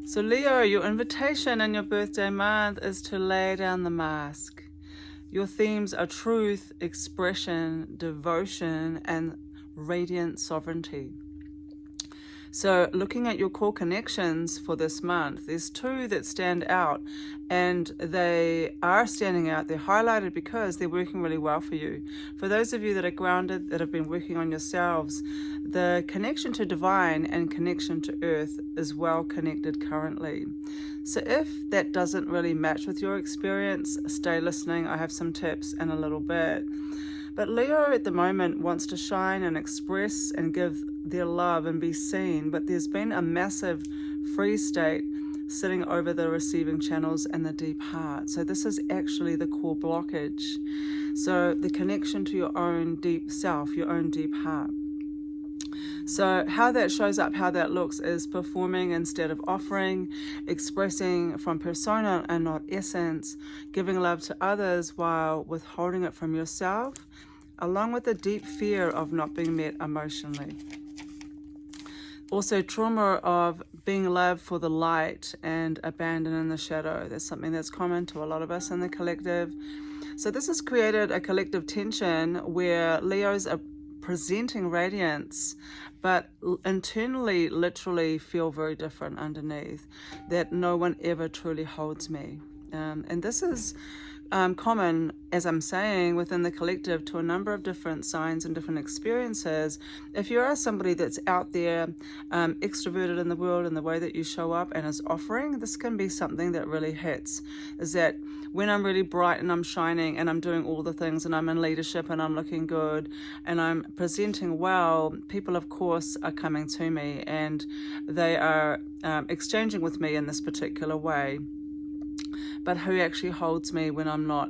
So Leo, your invitation in your birthday month is to lay down the mask. Your themes are truth, expression, devotion, and radiant sovereignty. So looking at your core connections for this month, there's two that stand out, and they are standing out. They're highlighted because they're working really well for you. For those of you that are grounded, that have been working on yourselves, the connection to divine and connection to earth is well connected currently. So if that doesn't really match with your experience, stay listening. I have some tips in a little bit. But Leo at the moment wants to shine and express and give their love and be seen, but there's been a massive free state sitting over the receiving channels and the deep heart. So this is actually the core blockage. So the connection to your own deep self, your own deep heart. So how that shows up, how that looks, is performing instead of offering, expressing from persona and not essence, giving love to others while withholding it from yourself, along with a deep fear of not being met emotionally. Also, trauma of being loved for the light and abandoned in the shadow. That's something that's common to a lot of us in the collective. So this has created a collective tension where Leos are presenting radiance, but internally literally feel very different underneath, that no one ever truly holds me. And this is common, as I'm saying, within the collective to a number of different signs and different experiences. If you are somebody that's out there, extroverted in the world in the way that you show up and is offering, this can be something that really hits, is that when I'm really bright and I'm shining and I'm doing all the things and I'm in leadership and I'm looking good and I'm presenting well, people of course are coming to me and they are exchanging with me in this particular way. But who actually holds me when I'm not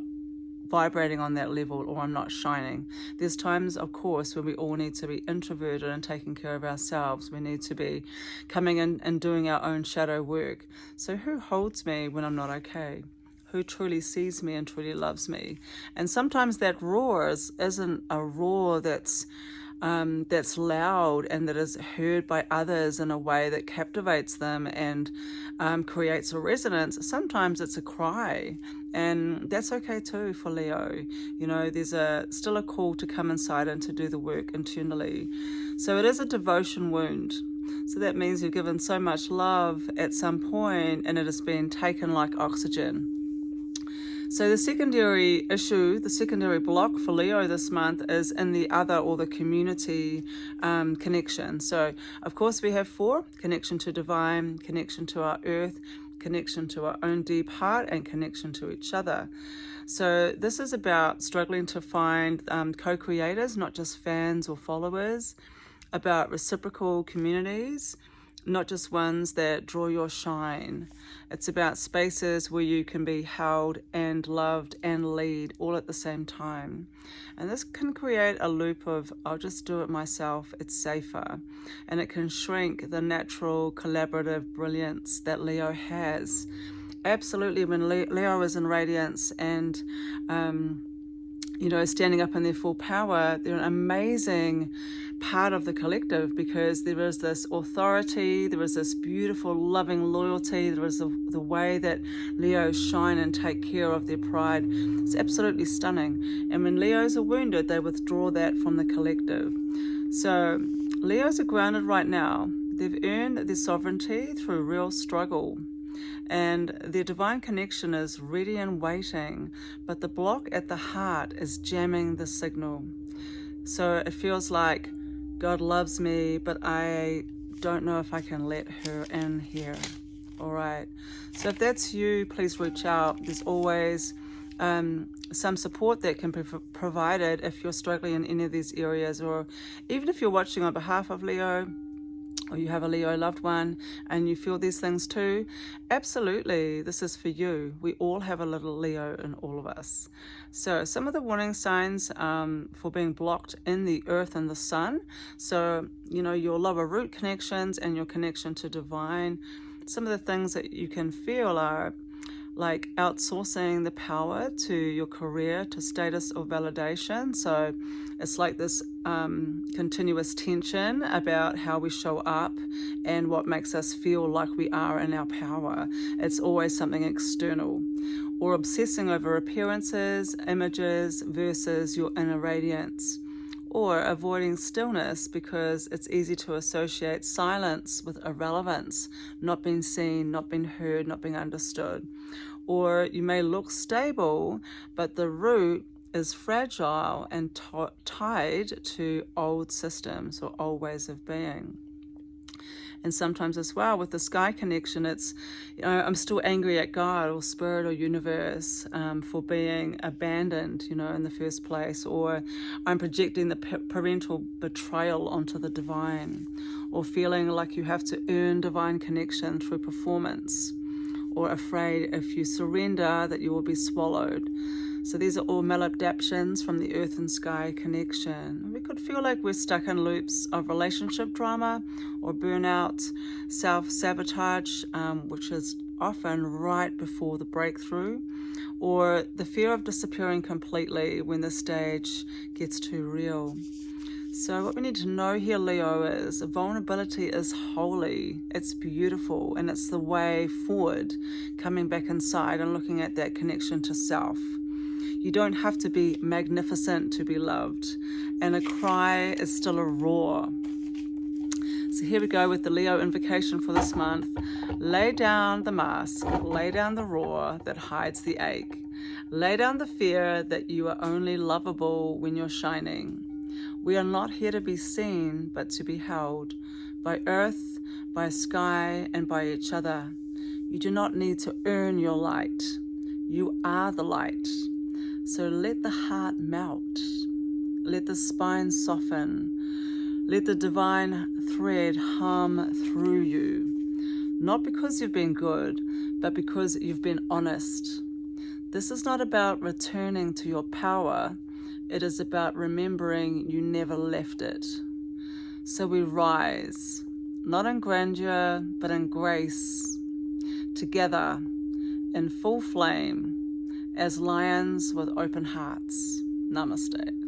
vibrating on that level or I'm not shining? There's times, of course, when we all need to be introverted and taking care of ourselves. We need to be coming in and doing our own shadow work. So who holds me when I'm not okay? Who truly sees me and truly loves me? And sometimes that roar isn't a roar that's loud and that is heard by others in a way that captivates them and creates a resonance. Sometimes it's a cry, and that's okay too for Leo. You know, there's still a call to come inside and to do the work internally. So it is a devotion wound. So that means you've given so much love at some point and it has been taken like oxygen. So the secondary issue, the secondary block for Leo this month is in the other or the community connection. So of course we have 4: connection to divine, connection to our earth, connection to our own deep heart, and connection to each other. So this is about struggling to find co-creators, not just fans or followers, about reciprocal communities, not just ones that draw your shine. It's about spaces where you can be held and loved and lead all at the same time. And this can create a loop of, I'll just do it myself, it's safer. And it can shrink the natural collaborative brilliance that Leo has. Absolutely, when Leo is in radiance and standing up in their full power, they're an amazing part of the collective because there is this authority, there is this beautiful, loving loyalty, there is the way that Leos shine and take care of their pride. It's absolutely stunning. And when Leos are wounded, they withdraw that from the collective. So Leos are grounded right now. They've earned their sovereignty through real struggle. And their divine connection is ready and waiting, but the block at the heart is jamming the signal. So it feels like God loves me, but I don't know if I can let her in here. All right. So if that's you, please reach out. There's always some support that can be provided if you're struggling in any of these areas, or even if you're watching on behalf of Leo, or you have a Leo loved one and you feel these things too, absolutely, this is for you. We all have a little Leo in all of us. So some of the warning signs for being blocked in the earth and the sun. So, your lower root connections and your connection to divine. Some of the things that you can feel are like outsourcing the power to your career, to status or validation. So it's like this continuous tension about how we show up and what makes us feel like we are in our power. It's always something external. Or obsessing over appearances, images versus your inner radiance. Or avoiding stillness because it's easy to associate silence with irrelevance, not being seen, not being heard, not being understood. Or you may look stable, but the root is fragile and tied to old systems or old ways of being. And sometimes as well with the sky connection, it's, I'm still angry at God or spirit or universe for being abandoned, in the first place. Or I'm projecting the parental betrayal onto the divine, or feeling like you have to earn divine connection through performance, or afraid if you surrender that you will be swallowed. So these are all maladaptations from the earth and sky connection. We could feel like we're stuck in loops of relationship drama or burnout, self-sabotage, which is often right before the breakthrough, or the fear of disappearing completely when the stage gets too real. So what we need to know here, Leo, is vulnerability is holy, it's beautiful, and it's the way forward, coming back inside and looking at that connection to self. You don't have to be magnificent to be loved, and a cry is still a roar. So here we go with the Leo invocation for this month. Lay down the mask, lay down the roar that hides the ache. Lay down the fear that you are only lovable when you're shining. We are not here to be seen, but to be held by earth, by sky, and by each other. You do not need to earn your light. You are the light. So let the heart melt. Let the spine soften. Let the divine thread hum through you. Not because you've been good, but because you've been honest. This is not about returning to your power. It is about remembering you never left it. So we rise, not in grandeur, but in grace, together, in full flame, as lions with open hearts. Namaste.